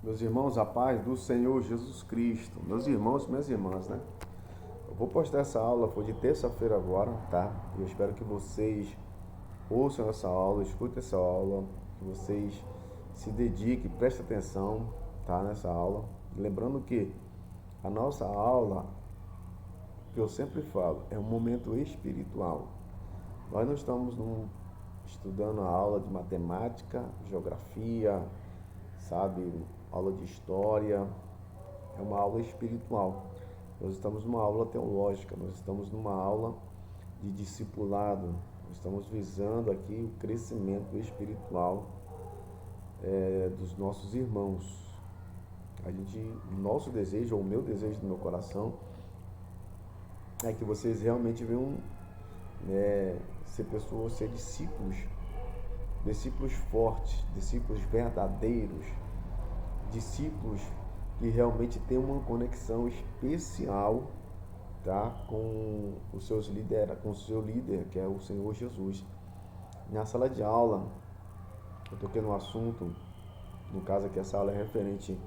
Meus irmãos, a paz do Senhor Jesus Cristo. Meus irmãos, minhas irmãs, né? Eu vou postar essa aula, foi de terça-feira agora, tá? Eu espero que vocês ouçam essa aula, escutem essa aula, que vocês se dediquem, prestem atenção, tá? Nessa aula. Lembrando que a nossa aula, que eu sempre falo, é um momento espiritual. Nós não estamos estudando a aula de matemática, geografia, sabe? Aula de história. É uma aula espiritual. Nós estamos numa aula teológica, nós estamos numa aula de discipulado, nós estamos visando aqui o crescimento espiritual dos nossos irmãos. Nosso desejo, ou o meu desejo do meu coração, é que vocês realmente venham ser pessoas, ser discípulos, discípulos fortes, discípulos verdadeiros, discípulos que realmente tenham uma conexão especial, tá, com os seus líderes, com o seu líder, que é o Senhor Jesus. Na sala de aula, eu toquei no assunto, no caso aqui essa aula é referente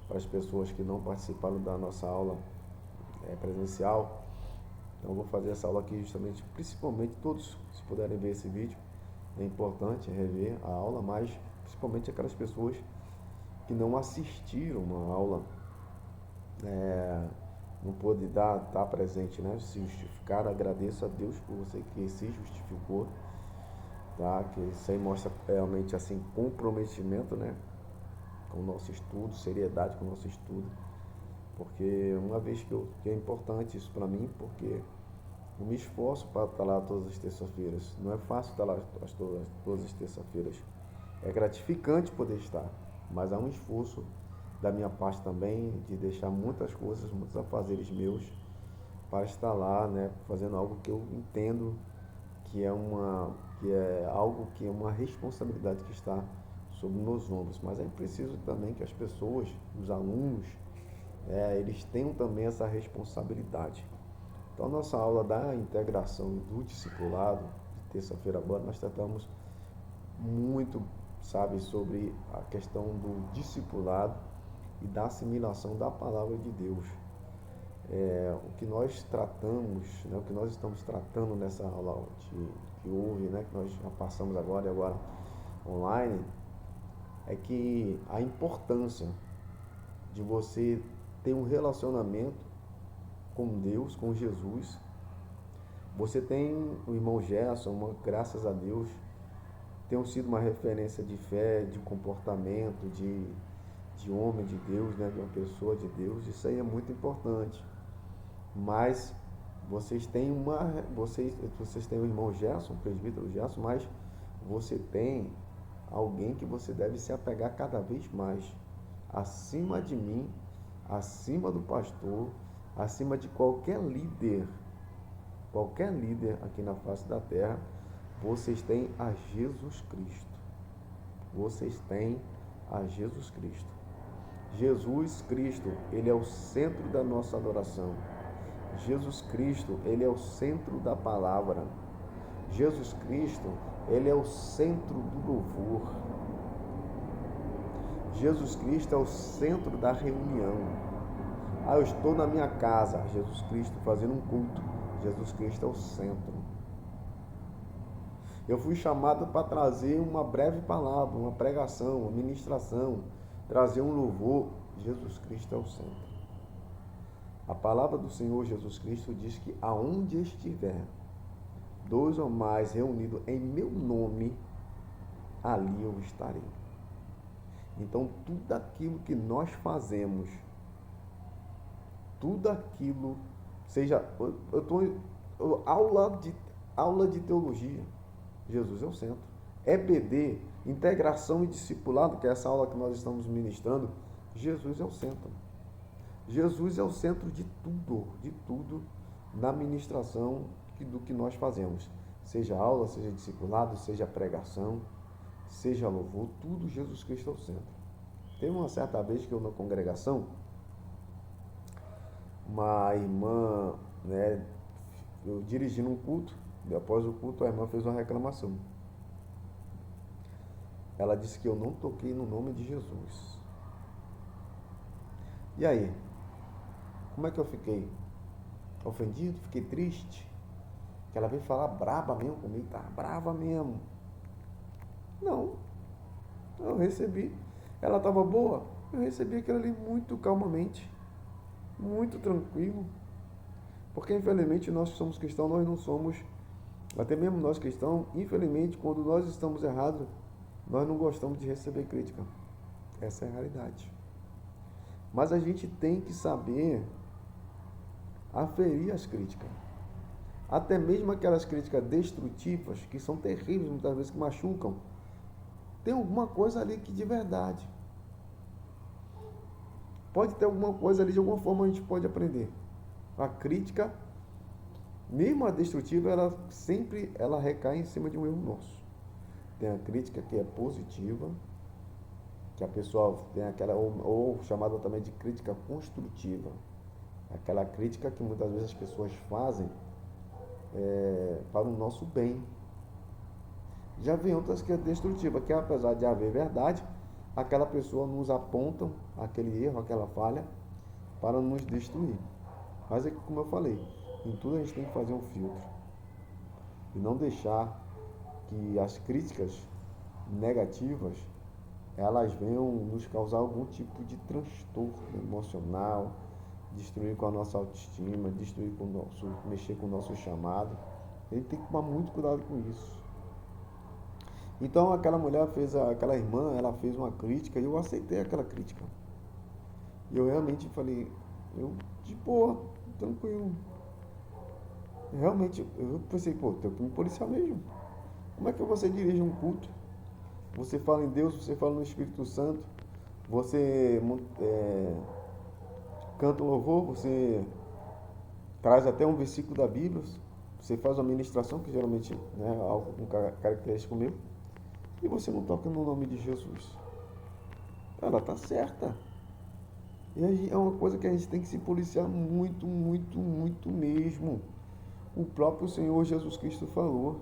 para as pessoas que não participaram da nossa aula presencial. Então eu vou fazer essa aula aqui justamente, principalmente todos, se puderem ver esse vídeo, é importante rever a aula, mas principalmente aquelas pessoas que não assistiram uma aula, não pôde estar presente, né? Se justificar, agradeço a Deus por você que se justificou, tá? Que isso aí mostra realmente assim comprometimento, né? Com o nosso estudo, seriedade com o nosso estudo, porque uma vez que é importante isso para mim, porque eu me esforço para estar lá todas as terças-feiras. Não é fácil estar lá todas as terças-feiras. É gratificante poder estar, mas há um esforço da minha parte também de deixar muitas coisas, muitos afazeres meus para estar lá, né, fazendo algo que eu entendo que é algo que é uma responsabilidade que está sobre meus ombros. Mas é preciso também que as pessoas, os alunos, eles tenham também essa responsabilidade. Então, a nossa aula da integração do discipulado, de terça-feira agora, nós tratamos muito, sabe, sobre a questão do discipulado e da assimilação da palavra de Deus. O que nós tratamos, né, o que nós estamos tratando nessa aula que houve, né, que nós já passamos agora e agora online, é que a importância de você ter um relacionamento com Deus, com Jesus. Você tem o irmão Gerson, graças a Deus, tem sido uma referência de fé, de comportamento, de homem de Deus, né, de uma pessoa de Deus. Isso aí é muito importante. Mas vocês têm o irmão Gerson, o presbítero Gerson, mas você tem alguém que você deve se apegar cada vez mais, acima de mim, acima do pastor, acima de qualquer líder aqui na face da terra. Vocês têm a Jesus Cristo. Vocês têm a Jesus Cristo. Jesus Cristo, ele é o centro da nossa adoração. Jesus Cristo, ele é o centro da palavra. Jesus Cristo, ele é o centro do louvor. Jesus Cristo é o centro da reunião. Eu estou na minha casa, Jesus Cristo fazendo um culto. Jesus Cristo é o centro. Eu fui chamado para trazer uma breve palavra, uma pregação, uma ministração, trazer um louvor. Jesus Cristo é o centro. A palavra do Senhor Jesus Cristo diz que aonde estiver dois ou mais reunidos em meu nome, ali eu estarei. Então, tudo aquilo que nós fazemos, tudo aquilo, seja, eu estou aula de teologia, Jesus é o centro. EBD, integração e discipulado, que é essa aula que nós estamos ministrando, Jesus é o centro. Jesus é o centro de tudo na ministração do que nós fazemos. Seja aula, seja discipulado, seja pregação, seja louvor, tudo Jesus Cristo é o centro. Teve uma certa vez que eu na congregação, uma irmã, né, eu dirigindo um culto, e após o culto a irmã fez uma reclamação. Ela disse que eu não toquei no nome de Jesus. E aí? Como é que eu fiquei? Ofendido? Fiquei triste? Que ela veio falar braba mesmo comigo, tá brava mesmo. Não, eu recebi. Ela estava boa? Eu recebi aquilo ali muito calmamente, muito tranquilo. Porque infelizmente nós que somos cristãos, nós não somos, até mesmo nós cristãos, infelizmente quando nós estamos errados, nós não gostamos de receber crítica. Essa é a realidade. Mas a gente tem que saber aferir as críticas. Até mesmo aquelas críticas destrutivas, que são terríveis, muitas vezes que machucam, tem alguma coisa ali que de verdade. Pode ter alguma coisa ali, de alguma forma a gente pode aprender. A crítica, mesmo a destrutiva, ela sempre recai em cima de um erro nosso. Tem a crítica que é positiva, que a pessoa tem aquela, ou chamada também de crítica construtiva. Aquela crítica que muitas vezes as pessoas fazem para o nosso bem. Já vem outras que é destrutiva, que apesar de haver verdade, aquela pessoa nos aponta aquele erro, aquela falha, para nos destruir. Mas é que, como eu falei, em tudo a gente tem que fazer um filtro. E não deixar que as críticas negativas, elas venham nos causar algum tipo de transtorno emocional, destruir com a nossa autoestima, destruir com o nosso, mexer com o nosso chamado. A gente tem que tomar muito cuidado com isso. Então aquela mulher fez, aquela irmã, ela fez uma crítica e eu aceitei aquela crítica. E eu realmente falei, eu de boa, tranquilo. Realmente, eu pensei, pô, tenho que me policiar mesmo. Como é que você dirige um culto? Você fala em Deus, você fala no Espírito Santo, você canta um louvor, você traz até um versículo da Bíblia, você faz uma ministração, que geralmente é algo com característico meu, e você não toca no nome de Jesus. Ela tá certa. E é uma coisa que a gente tem que se policiar muito, muito, muito mesmo. O próprio Senhor Jesus Cristo falou,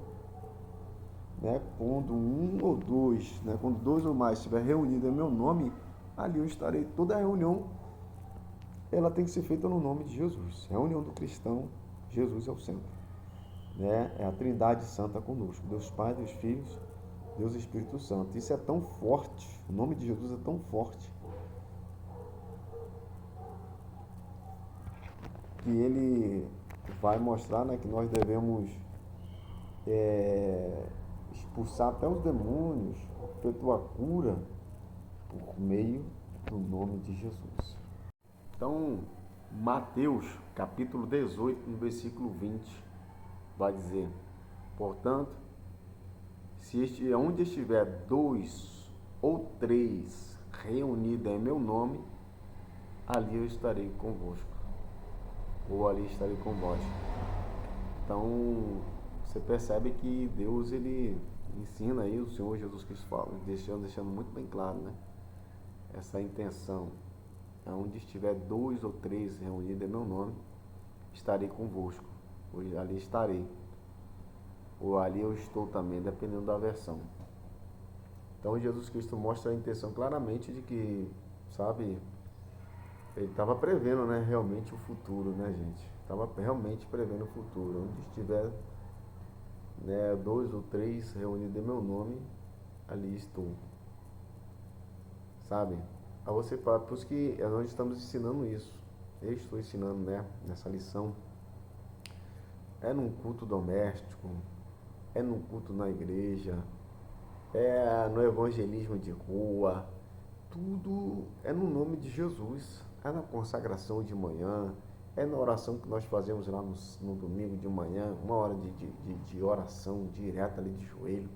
né? Quando um ou dois, né? Quando dois ou mais estiver reunidos em meu nome, ali eu estarei. Toda reunião, ela tem que ser feita no nome de Jesus. Reunião do cristão, Jesus é o centro, né? É a Trindade Santa conosco, Deus Pai, Deus Filhos, Deus Espírito Santo. Isso é tão forte, o nome de Jesus é tão forte, que ele vai mostrar, né, que nós devemos expulsar até os demônios, efetuar a cura por meio do nome de Jesus. Então, Mateus, capítulo 18, no versículo 20, vai dizer: portanto, se onde estiver dois ou três reunidos em meu nome, ali eu estarei convosco, ou ali estarei com vós. Então, você percebe que Deus, ele ensina aí, o Senhor Jesus Cristo fala, deixando muito bem claro, né? Essa intenção. Onde estiver dois ou três reunidos em meu nome, estarei convosco. Ou ali estarei. Ou ali eu estou também, dependendo da versão. Então Jesus Cristo mostra a intenção claramente de que, sabe, ele estava prevendo, né, realmente o futuro, né, gente? Estava realmente prevendo o futuro. Onde estiver, né, dois ou três reunidos em meu nome, ali estou. Sabe? A você fala, por isso que nós estamos ensinando isso. Eu estou ensinando, né, nessa lição. É num culto doméstico, é num culto na igreja, é no evangelismo de rua, tudo é no nome de Jesus. É na consagração de manhã, é na oração que nós fazemos lá no domingo de manhã, uma hora de oração direta ali de joelho,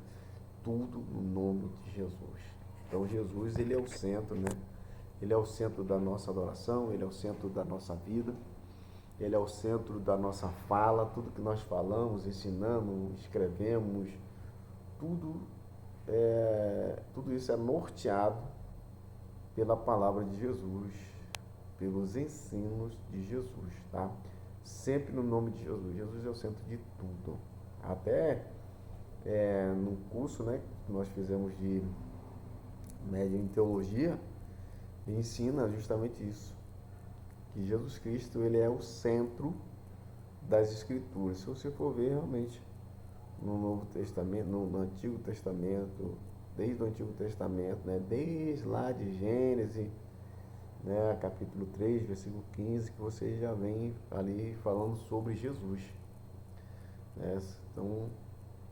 tudo no nome de Jesus. Então Jesus, ele é o centro, né? Ele é o centro da nossa adoração, ele é o centro da nossa vida, ele é o centro da nossa fala, tudo que nós falamos, ensinamos, escrevemos, tudo isso é norteado pela palavra de Jesus, pelos ensinos de Jesus, tá? Sempre no nome de Jesus. Jesus é o centro de tudo. Até no curso, né, que nós fizemos de média em teologia, ensina justamente isso. que Jesus Cristo ele é o centro das Escrituras. Se você for ver realmente no Novo Testamento, no Antigo Testamento, desde o Antigo Testamento, né, desde lá de Gênesis, né, capítulo 3, versículo 15, que você já vem ali falando sobre Jesus. Né? Então,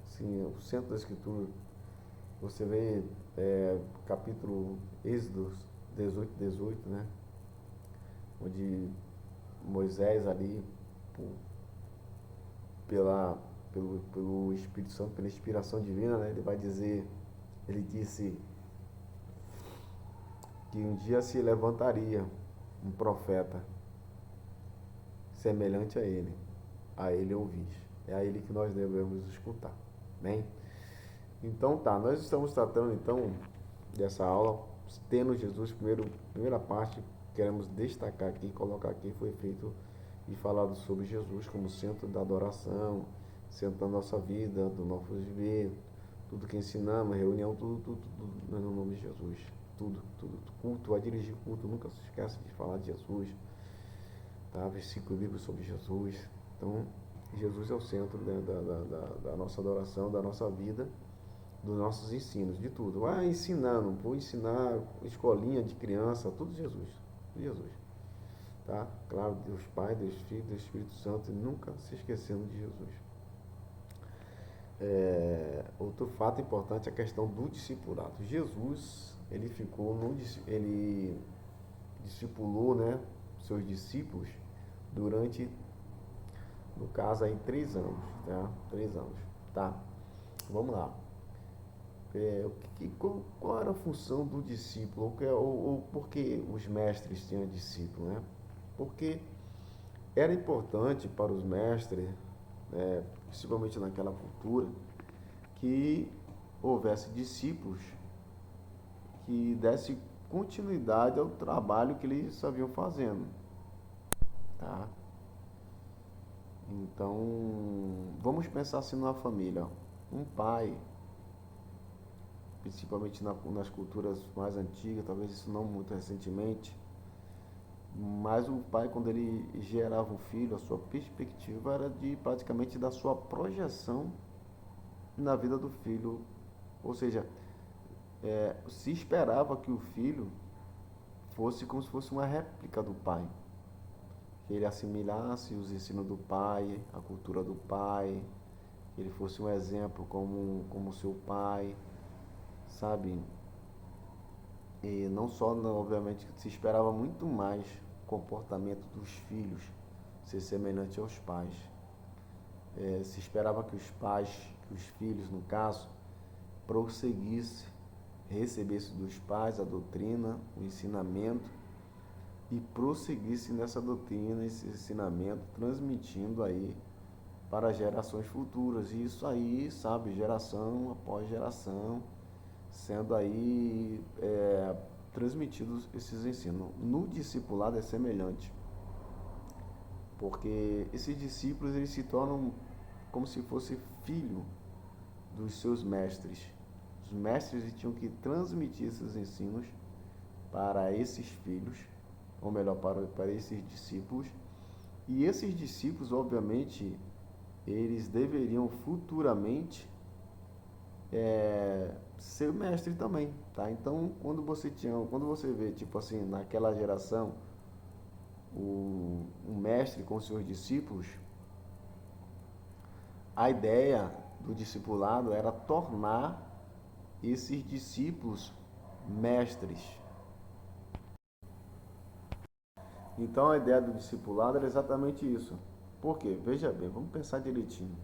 sim, o centro da Escritura, você vê capítulo Êxodo 18, né, onde Moisés ali, pelo Espírito Santo, pela inspiração divina, né, ele vai dizer, ele disse que um dia se levantaria um profeta semelhante a ele ouvir. É a ele que nós devemos escutar. Bem? Então tá, nós estamos tratando então dessa aula, tendo Jesus, primeira parte, queremos destacar aqui, colocar aqui, foi feito e falado sobre Jesus como centro da adoração, centro da nossa vida, do nosso viver, tudo que ensinamos, reunião, tudo no nome de Jesus. Tudo. Culto, a dirigir culto, nunca se esqueça de falar de Jesus, tá? Versículo bíblico sobre Jesus. Então, Jesus é o centro, né, da nossa adoração, da nossa vida, dos nossos ensinos, de tudo. Ensinando, vou ensinar escolinha de criança, tudo Jesus. Jesus. Tá? Claro, Deus Pai, Deus Filho, Deus Espírito Santo, e nunca se esquecendo de Jesus. Outro fato importante é a questão do discipulado. Jesus, ele discipulou, né, seus discípulos durante, no caso aí, 3 anos, tá? 3 anos, tá? Vamos lá. Qual era a função do discípulo? Ou por que os mestres tinham discípulo, né? Porque era importante para os mestres, né, principalmente naquela cultura, que houvesse discípulos que dessem continuidade ao trabalho que eles estavam fazendo, tá? Então, vamos pensar assim numa família. Um pai, principalmente nas culturas mais antigas, talvez isso não muito recentemente, mas o pai, quando ele gerava um filho, a sua perspectiva era de praticamente da sua projeção na vida do filho. Ou seja, se esperava que o filho fosse como se fosse uma réplica do pai, que ele assimilasse os ensinos do pai, a cultura do pai, que ele fosse um exemplo como seu pai, sabe? E não só, obviamente, se esperava muito mais o comportamento dos filhos ser semelhante aos pais. Se esperava que os pais, que os filhos, no caso, prosseguissem, recebessem dos pais a doutrina, o ensinamento, e prosseguisse nessa doutrina, esse ensinamento, transmitindo aí para gerações futuras. E isso aí, sabe, geração após geração, sendo aí transmitidos esses ensinos. No discipulado é semelhante, porque esses discípulos eles se tornam como se fosse filho dos seus mestres. Os mestres tinham que transmitir esses ensinos para esses filhos, ou melhor, para esses discípulos. E esses discípulos, obviamente, eles deveriam futuramente ser mestre também, tá? Então, quando você vê, tipo assim, naquela geração, o mestre com seus discípulos, a ideia do discipulado era tornar esses discípulos mestres. Então a ideia do discipulado era exatamente isso. Por quê? Veja bem, vamos pensar direitinho.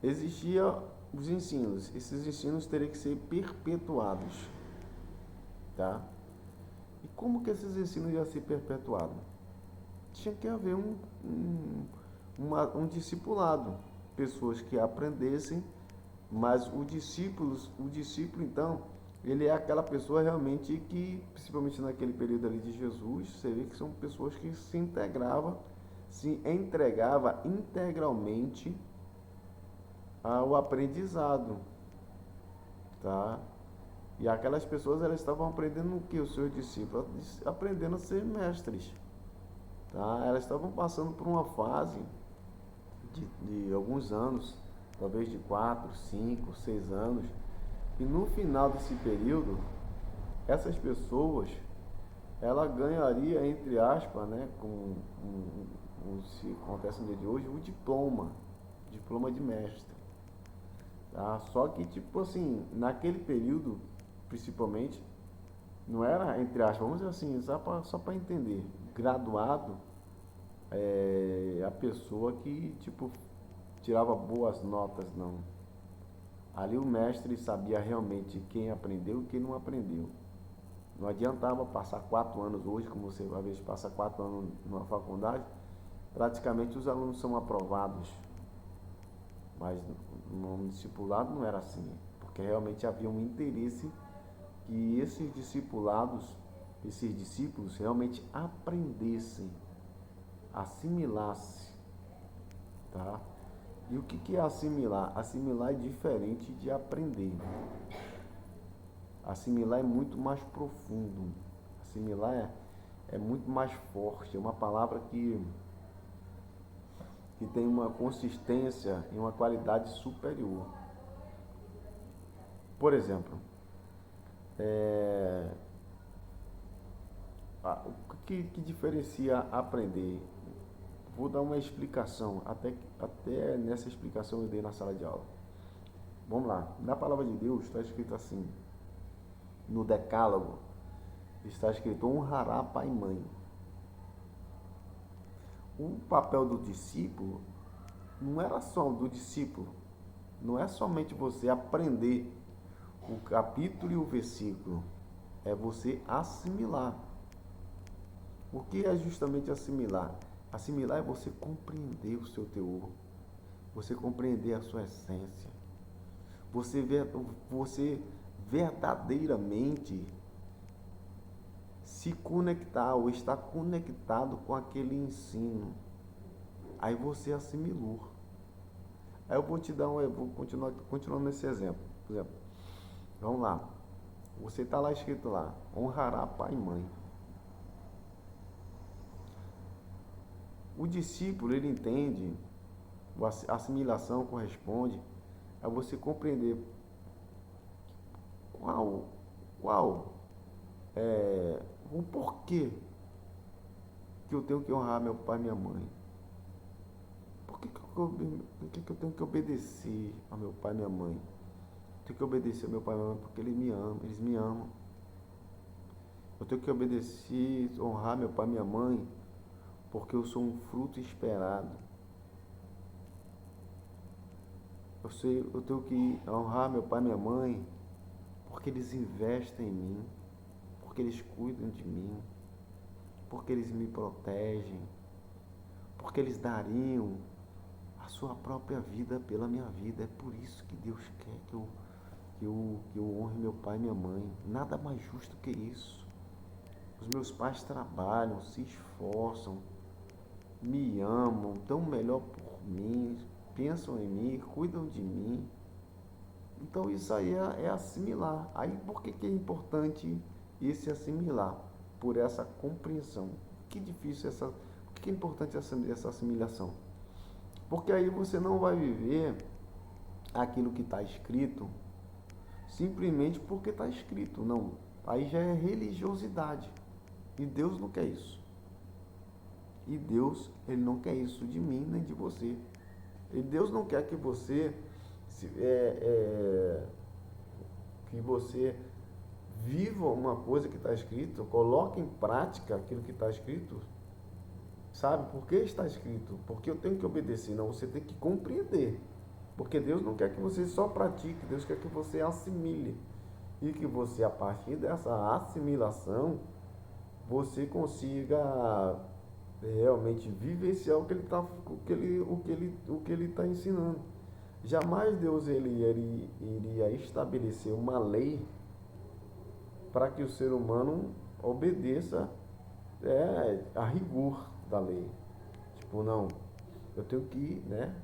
Existiam os ensinos, esses ensinos teriam que ser perpetuados, tá? E como que esses ensinos iam ser perpetuados? Tinha que haver um discipulado, pessoas que aprendessem, mas o discípulo então, ele é aquela pessoa realmente que, principalmente naquele período ali de Jesus, você vê que são pessoas que se entregava integralmente ao aprendizado, tá? E aquelas pessoas, elas estavam aprendendo o que? Os seus discípulos? Aprendendo a ser mestres. Tá? Elas estavam passando por uma fase de alguns anos, talvez de 4, 5, 6 anos. E no final desse período, essas pessoas, ela ganharia, entre aspas, né, se acontece no dia de hoje, o diploma de mestre. Tá? Só que, tipo assim, naquele período, principalmente, não era, entre aspas, vamos dizer assim, só para entender, graduado é a pessoa que, tipo, tirava boas notas, não. Ali o mestre sabia realmente quem aprendeu e quem não aprendeu. Não adiantava passar 4 anos hoje, como você às vezes passa 4 anos numa faculdade, praticamente os alunos são aprovados. Mas no discipulado não era assim, porque realmente havia um interesse que esses discípulos realmente aprendessem, assimilassem, tá? E o que é assimilar? Assimilar é diferente de aprender. Assimilar é muito mais profundo. Assimilar é muito mais forte. É uma palavra que tem uma consistência e uma qualidade superior. Por exemplo, é, o que diferencia aprender? Vou dar uma explicação, até nessa explicação eu dei na sala de aula. Vamos lá, na palavra de Deus está escrito assim, no Decálogo, está escrito: honrará pai e mãe. O papel do discípulo não era só do discípulo, não é somente você aprender o capítulo e o versículo, é você assimilar. O que é justamente assimilar? Assimilar é você compreender o seu teor, você compreender a sua essência, você verdadeiramente se conectar ou estar conectado com aquele ensino. Aí você assimilou. Aí eu vou continuando nesse exemplo. Por exemplo, vamos lá. Você está lá escrito lá, honrará pai e mãe. O discípulo, ele entende, a assimilação corresponde a você compreender qual é o porquê que eu tenho que honrar meu pai e minha mãe. Por que eu tenho que obedecer ao meu pai e minha mãe? Eu tenho que obedecer ao meu pai e minha mãe porque eles me amam. Eu tenho que obedecer, honrar meu pai e minha mãe porque eu sou um fruto esperado. Eu tenho que honrar meu pai e minha mãe porque eles investem em mim, porque eles cuidam de mim, porque eles me protegem, porque eles dariam a sua própria vida pela minha vida. É por isso que Deus quer que eu honre meu pai e minha mãe. Nada mais justo que isso. Os meus pais trabalham, se esforçam, me amam, dão o melhor por mim, pensam em mim, cuidam de mim. Então isso aí é assimilar. Aí por que é importante esse assimilar? Por essa compreensão. Que difícil por que é importante essa assimilação? Porque aí você não vai viver aquilo que está escrito simplesmente porque está escrito. Não. Aí já é religiosidade. E Deus não quer isso. E Deus, Ele não quer isso de mim nem de você. E Deus não quer que você que você viva uma coisa que está escrito, coloque em prática aquilo que está escrito. Sabe por que está escrito? Porque eu tenho que obedecer. Não, você tem que compreender. Porque Deus não quer que você só pratique, Deus quer que você assimile. E que você, a partir dessa assimilação, você consiga realmente vivenciar o que ele está ensinando. Jamais Deus ele iria estabelecer uma lei para que o ser humano obedeça a rigor da lei. Tipo, não, eu tenho que, né?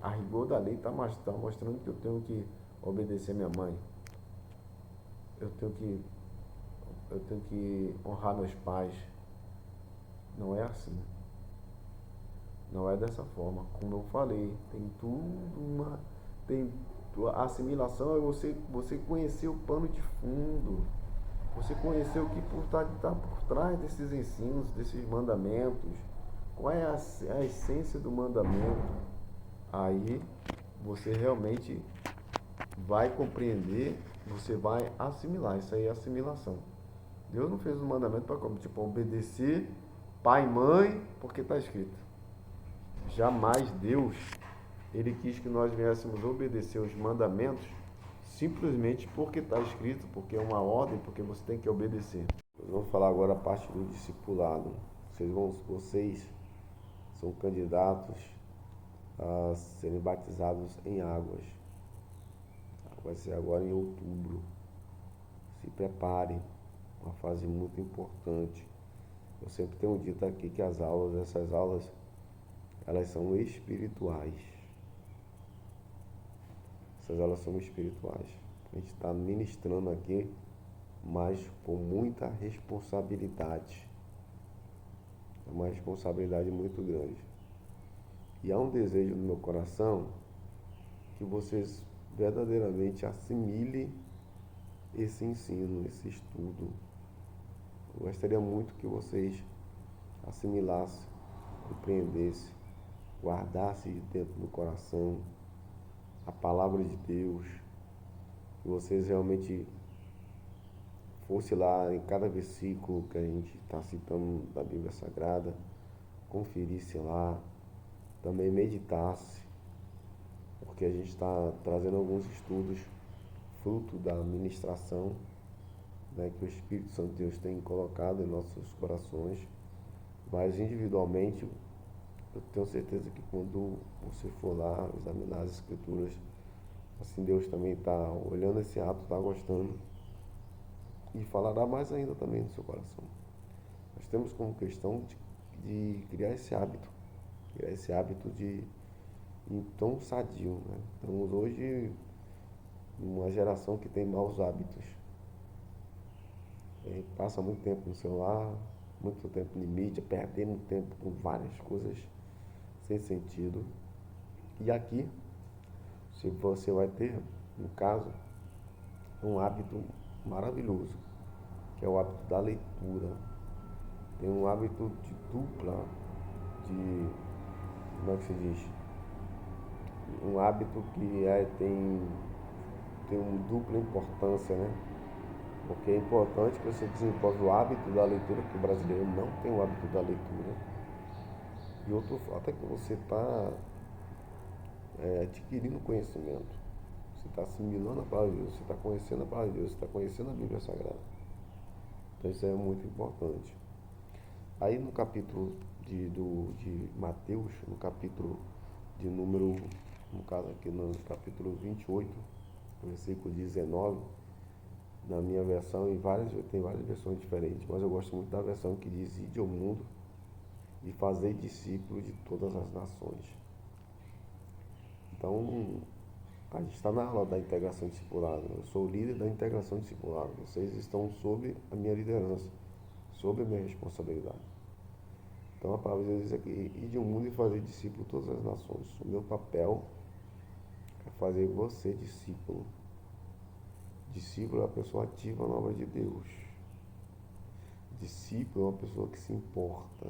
A rigor da lei está mostrando que eu tenho que obedecer minha mãe. eu tenho que, eu tenho que honrar meus pais. Não é assim. Não é dessa forma. Como eu falei, tem tudo uma. Tem, a assimilação é você conhecer o pano de fundo. Você conhecer o que está por trás desses ensinos, desses mandamentos. Qual é a essência do mandamento? Aí você realmente vai compreender, você vai assimilar. Isso aí é assimilação. Deus não fez um mandamento para tipo, obedecer pai e mãe, porque está escrito. Jamais Deus, ele quis que nós viéssemos obedecer os mandamentos simplesmente porque está escrito, porque é uma ordem, porque você tem que obedecer. Nós vamos falar agora a parte do discipulado. Vocês são candidatos a serem batizados em águas. Vai ser agora em outubro. Se preparem, uma fase muito importante. Eu sempre tenho dito aqui que essas aulas, elas são espirituais. Essas aulas são espirituais. A gente está ministrando aqui, mas com muita responsabilidade. É uma responsabilidade muito grande. E há um desejo no meu coração que vocês verdadeiramente assimilem esse ensino, esse estudo. Eu gostaria muito que vocês assimilassem, compreendessem, guardassem dentro do coração a palavra de Deus, que vocês realmente fosse lá em cada versículo que a gente está citando da Bíblia Sagrada, conferisse lá, também meditasse, porque a gente está trazendo alguns estudos fruto da ministração, né, que o Espírito Santo de Deus tem colocado em nossos corações, mas individualmente eu tenho certeza que quando você for lá examinar as Escrituras, assim Deus também está olhando esse ato, está gostando e falará mais ainda também no seu coração. Nós temos como questão de criar esse hábito de tão sadio, né? Estamos hoje numa geração que tem maus hábitos. Passa muito tempo no celular, muito tempo em mídia, perdendo tempo com várias coisas sem sentido. E aqui, se você vai ter, no caso, um hábito maravilhoso, que é o hábito da leitura. Tem um hábito de dupla, como é que se diz? Um hábito que tem uma dupla importância, né? Porque é importante que você desenvolva o hábito da leitura, porque o brasileiro não tem o hábito da leitura. E outro fato é que você está adquirindo conhecimento. Você está assimilando a palavra de Deus, você está conhecendo a palavra de Deus, você está conhecendo a Bíblia Sagrada. Então isso é muito importante. Aí no capítulo de Mateus, no capítulo de número, no caso aqui no capítulo 28, versículo 19, na minha versão, tem várias versões diferentes, mas eu gosto muito da versão que diz: ide ao mundo e fazer discípulos de todas as nações. Então, a gente está na aula da integração discipulada. Eu sou o líder da integração discipulada. Vocês estão sob a minha liderança, sob a minha responsabilidade. Então, a palavra de Deus diz aqui: ide ao mundo e fazer discípulo de todas as nações. O meu papel é fazer você discípulo. Discípulo é uma pessoa ativa na obra de Deus. Discípulo é uma pessoa que se importa.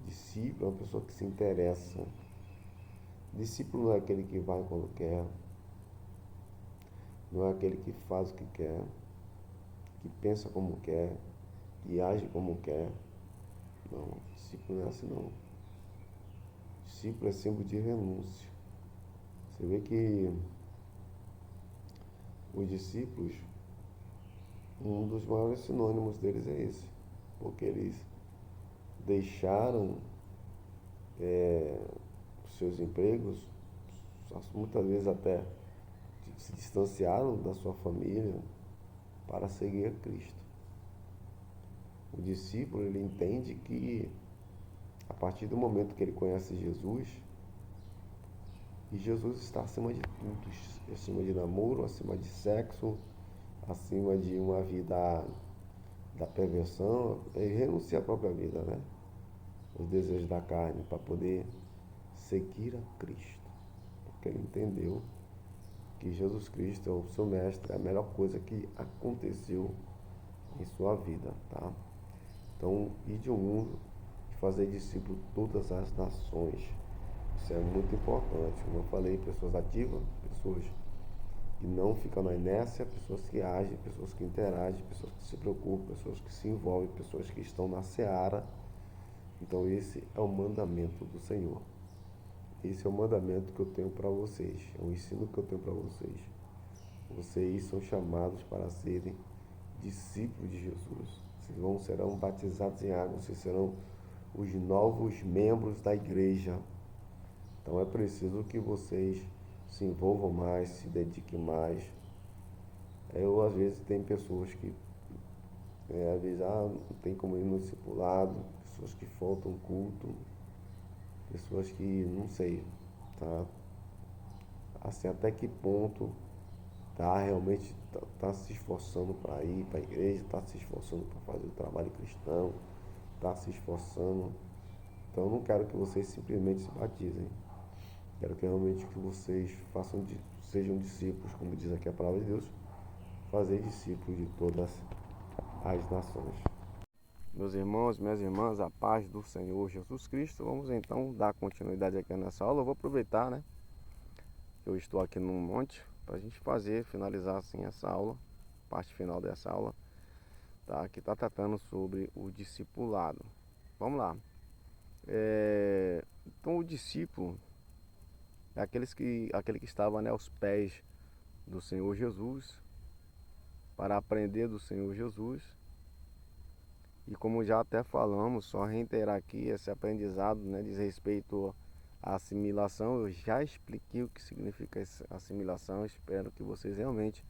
Discípulo é uma pessoa que se interessa. Discípulo não é aquele que vai quando quer. Não é aquele que faz o que quer. Que pensa como quer. Que age como quer. Não, discípulo não é assim não. Discípulo é símbolo de renúncia. Você vê que os discípulos, um dos maiores sinônimos deles é esse, porque eles deixaram os seus empregos, muitas vezes até se distanciaram da sua família para seguir a Cristo. O discípulo, ele entende que a partir do momento que ele conhece Jesus, e Jesus está acima de tudo, acima de namoro, acima de sexo, acima de uma vida da perversão, ele renuncia à própria vida, né? Os desejos da carne, para poder seguir a Cristo. Porque ele entendeu que Jesus Cristo é o seu mestre, é a melhor coisa que aconteceu em sua vida, tá? Então, ir de um mundo e fazer discípulo de todas as nações. Isso é muito importante. Como eu falei, pessoas ativas, pessoas que não ficam na inércia, pessoas que agem, pessoas que interagem, pessoas que se preocupam, pessoas que se envolvem, pessoas que estão na seara. Então esse é o mandamento do Senhor. Esse é o mandamento que eu tenho para vocês, é o ensino que eu tenho para vocês. Vocês são chamados para serem discípulos de Jesus. Vocês serão batizados em água, vocês serão os novos membros da igreja. Então é preciso que vocês se envolvam mais, se dediquem mais. Eu, às vezes, tem pessoas que, às vezes, não tem como ir no discipulado, pessoas que faltam culto, pessoas que, não sei, tá? Assim, até que ponto tá realmente tá se esforçando para ir para a igreja, tá se esforçando para fazer o trabalho cristão, tá se esforçando. Então, eu não quero que vocês simplesmente se batizem. Quero que realmente que vocês sejam discípulos, como diz aqui a palavra de Deus, fazer discípulos de todas as nações. Meus irmãos, minhas irmãs, a paz do Senhor Jesus Cristo. Vamos então dar continuidade aqui nessa aula. Eu vou aproveitar, né, que eu estou aqui num monte, para a gente finalizar assim essa aula, parte final dessa aula, tá? Que está tratando sobre o discipulado. Vamos lá. Então o discípulo é aquele que estava, né, aos pés do Senhor Jesus, para aprender do Senhor Jesus. E como já até falamos, só reiterar aqui, esse aprendizado, né, diz respeito à assimilação. Eu já expliquei o que significa essa assimilação. Espero que vocês realmente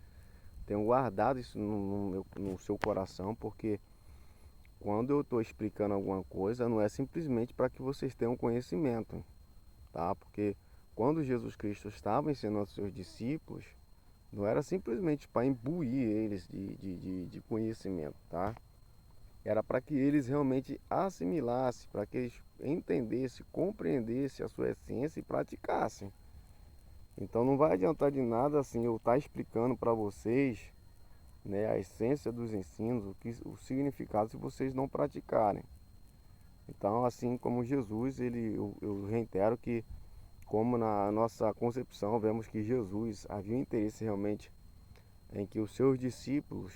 tenham guardado isso no seu coração, porque quando eu estou explicando alguma coisa, não é simplesmente para que vocês tenham conhecimento, tá? Porque quando Jesus Cristo estava ensinando aos seus discípulos, não era simplesmente para imbuir eles de conhecimento, tá? Era para que eles realmente assimilassem, para que eles entendessem, compreendessem a sua essência e praticassem. Então não vai adiantar de nada assim eu estar explicando para vocês, né, a essência dos ensinos, o significado, se vocês não praticarem. Então, assim como Jesus, eu reitero que, como na nossa concepção, vemos que Jesus havia interesse realmente em que os seus discípulos,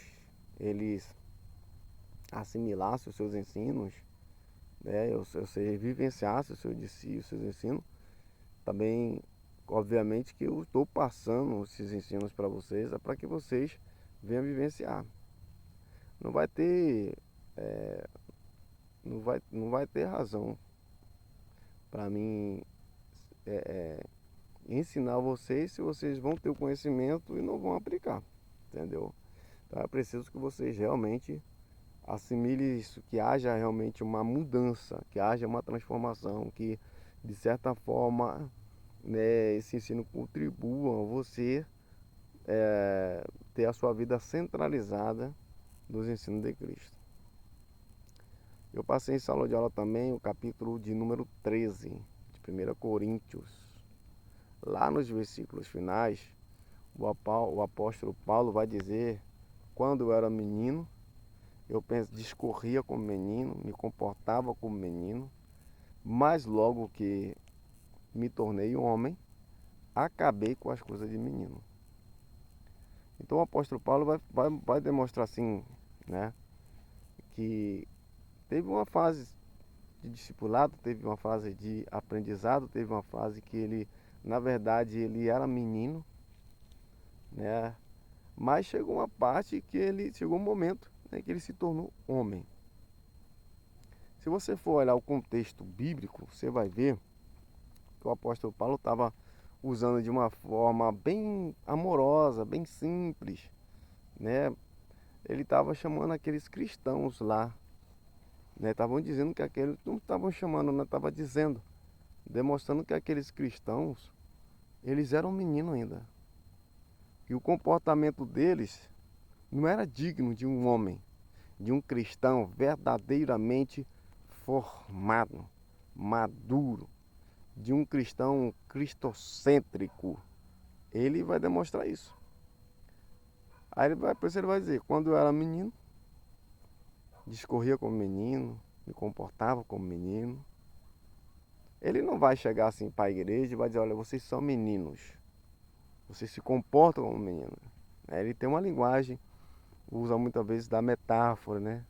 eles assimilassem os seus ensinos, né, ou seja, vivenciassem os seus ensinos. Também, obviamente, que eu estou passando esses ensinos para vocês, é para que vocês venham vivenciar. Não vai ter, não vai ter razão para mim ensinar vocês se vocês vão ter o conhecimento e não vão aplicar, entendeu? Então é preciso que vocês realmente assimilem isso, que haja realmente uma mudança, que haja uma transformação, que de certa forma, né, esse ensino contribua a você ter a sua vida centralizada nos ensinos de Cristo. Eu passei em sala de aula também o capítulo de número 13 de 1 Coríntios. Lá nos versículos finais, o apóstolo Paulo vai dizer: quando eu era menino, discorria como menino, me comportava como menino, mas logo que me tornei homem, acabei com as coisas de menino. Então o apóstolo Paulo vai demonstrar assim, né, que teve uma fase de discipulado, teve uma fase de aprendizado, teve uma fase que ele, na verdade, ele era menino, né? Mas chegou uma parte que chegou um momento, né, que ele se tornou homem. Se você for olhar o contexto bíblico, você vai ver que o apóstolo Paulo estava usando de uma forma bem amorosa, bem simples, né? Ele estava chamando aqueles cristãos lá, né? Estavam dizendo que aqueles não estavam chamando, não estava dizendo, demonstrando que aqueles cristãos, eles eram meninos ainda. E o comportamento deles não era digno de um homem, de um cristão verdadeiramente formado, maduro, de um cristão cristocêntrico. Ele vai demonstrar isso. Aí por isso ele vai dizer, quando eu era menino, discorria como menino, me comportava como menino. Ele não vai chegar assim para a igreja e vai dizer, olha, vocês são meninos, vocês se comportam como meninos. Ele tem uma linguagem, usa muitas vezes da metáfora, né?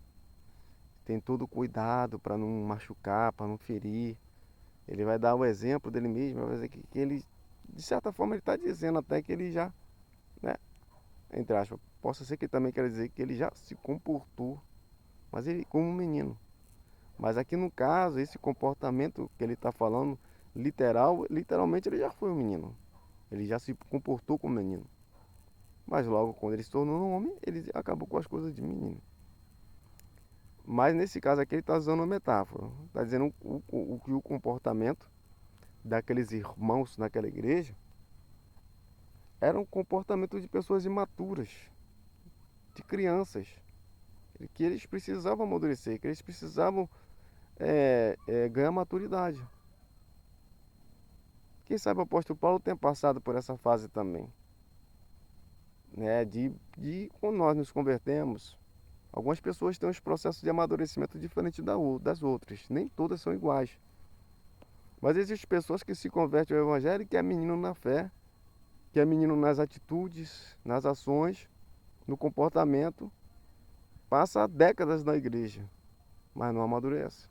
Tem todo cuidado para não machucar, para não ferir. Ele vai dar o exemplo dele mesmo, vai dizer que ele, de certa forma, ele está dizendo até que ele já, né? Entre aspas, possa ser que ele também quer dizer que ele já se comportou, mas ele como um menino. Mas aqui no caso, esse comportamento que ele está falando, literalmente ele já foi um menino. Ele já se comportou como menino. Mas logo quando ele se tornou um homem, ele acabou com as coisas de menino. Mas nesse caso aqui ele está usando uma metáfora. Está dizendo que o comportamento daqueles irmãos naquela igreja era um comportamento de pessoas imaturas, de crianças. Que eles precisavam amadurecer, que eles precisavam ganhar maturidade. Quem sabe o apóstolo Paulo tem passado por essa fase também. Né? Quando nós nos convertemos, algumas pessoas têm uns processos de amadurecimento diferentes das outras. Nem todas são iguais. Mas existem pessoas que se convertem ao evangelho e que é menino na fé, que é menino nas atitudes, nas ações, no comportamento, passa décadas na igreja, mas não amadurece.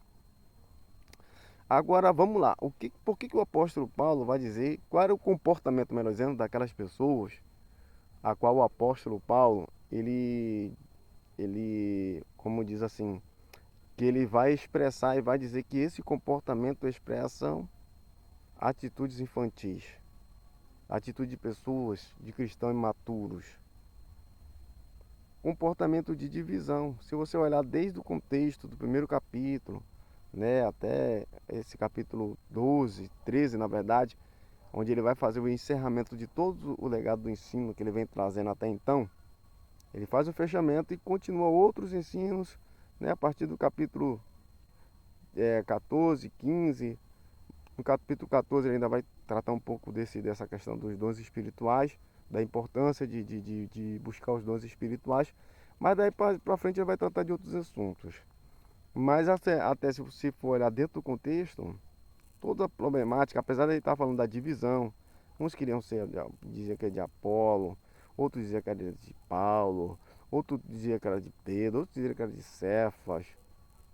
Agora vamos lá, por que o apóstolo Paulo vai dizer qual era o comportamento, melhor dizendo, daquelas pessoas a qual o apóstolo Paulo, como diz assim, que ele vai expressar e vai dizer que esse comportamento expressa atitudes infantis, atitude de pessoas, de cristãos imaturos, comportamento de divisão. Se você olhar desde o contexto do primeiro capítulo, né, até esse capítulo 12, 13 na verdade, onde ele vai fazer o encerramento de todo o legado do ensino que ele vem trazendo até então, ele faz o fechamento e continua outros ensinos, né, a partir do capítulo 14, 15. No capítulo 14 ele ainda vai tratar um pouco dessa questão dos dons espirituais, da importância de buscar os dons espirituais, mas daí para frente ele vai tratar de outros assuntos. Mas até se você for olhar dentro do contexto, toda a problemática, apesar de ele estar falando da divisão, uns queriam dizer que é de Apolo, outros diziam que era de Paulo, outros diziam que era de Pedro, outros diziam que era de Cefas,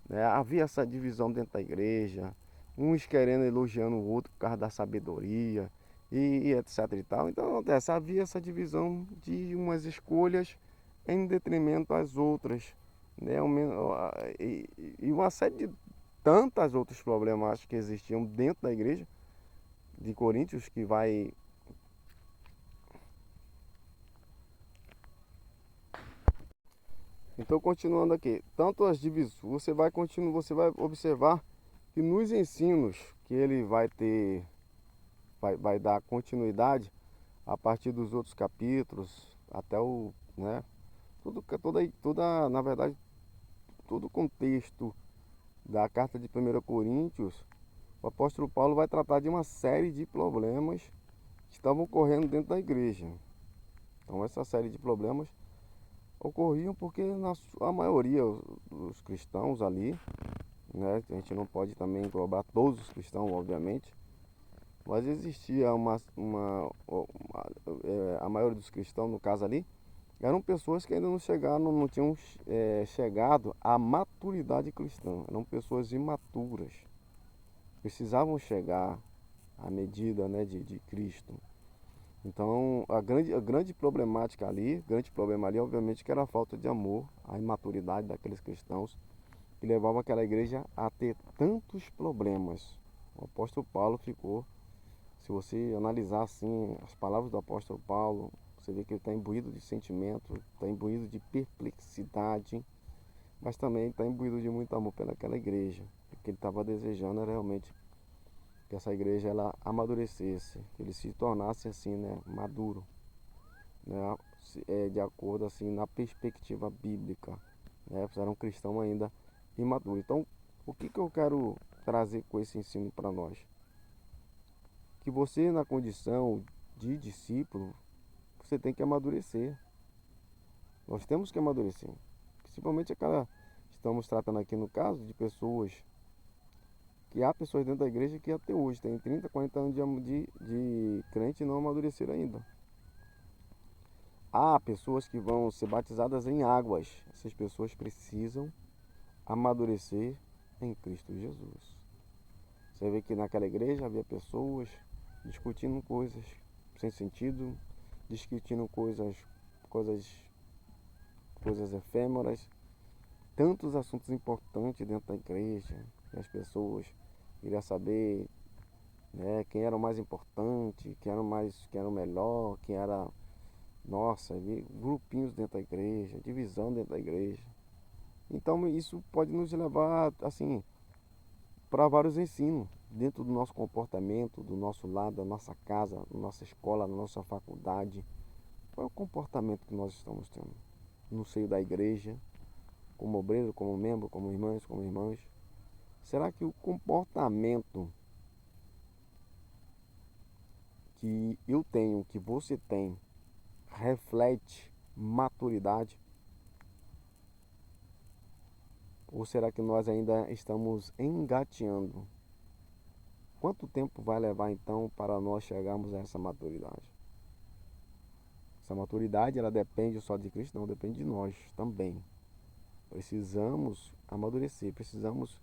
né? Havia essa divisão dentro da igreja, uns querendo elogiando o outro por causa da sabedoria e etc e tal. Então acontece, havia essa divisão de umas escolhas em detrimento às outras, né? E uma série de tantas outros problemas que existiam dentro da igreja de Coríntios que vai. Então continuando aqui, tanto as divisões, você vai observar que nos ensinos que ele vai ter, vai dar continuidade a partir dos outros capítulos até o, né, na verdade, todo o contexto da carta de 1 Coríntios, o apóstolo Paulo vai tratar de uma série de problemas que estavam ocorrendo dentro da igreja. Então essa série de problemas ocorriam porque a maioria dos cristãos ali, né, a gente não pode também englobar todos os cristãos, obviamente, mas existia a maioria dos cristãos, no caso ali, eram pessoas que ainda não chegaram, não tinham chegado à maturidade cristã, eram pessoas imaturas, precisavam chegar à medida, né, de Cristo. Então a grande problemática ali, grande problema ali, obviamente, que era a falta de amor, a imaturidade daqueles cristãos que levavam aquela igreja a ter tantos problemas. O apóstolo Paulo ficou, se você analisar assim as palavras do apóstolo Paulo, você vê que ele está imbuído de sentimento, está imbuído de perplexidade, mas também está imbuído de muito amor pelaquela igreja. O que ele estava desejando era realmente que essa igreja ela amadurecesse, que ele se tornasse assim, né, maduro, né? de acordo assim na perspectiva bíblica, né? Você era um cristão ainda imaduro. Então, o que eu quero trazer com esse ensino para nós? Que você, na condição de discípulo, você tem que amadurecer. Nós temos que amadurecer. Principalmente aquela. Estamos tratando aqui no caso de pessoas. Que há pessoas dentro da igreja que até hoje tem 30, 40 anos de crente e não amadureceram ainda. Há pessoas que vão ser batizadas em águas. Essas pessoas precisam amadurecer em Cristo Jesus. Você vê que naquela igreja havia pessoas discutindo coisas sem sentido, discutindo coisas, coisas efêmeras, tantos assuntos importantes dentro da igreja, que as pessoas queriam saber, né, quem era o mais importante, quem era o melhor, quem era, nossa, grupinhos dentro da igreja, divisão dentro da igreja. Então isso pode nos levar assim para vários ensinos dentro do nosso comportamento, do nosso lado, da nossa casa, da nossa escola, da nossa faculdade. Qual é o comportamento que nós estamos tendo no seio da igreja, como obreiro, como membro, como irmãs, como irmãs? Será que o comportamento que eu tenho, que você tem, reflete maturidade? Ou será que nós ainda estamos engateando? Quanto tempo vai levar então para nós chegarmos a essa maturidade? Essa maturidade, ela depende só de Cristo? Não, depende de nós também. Precisamos amadurecer, precisamos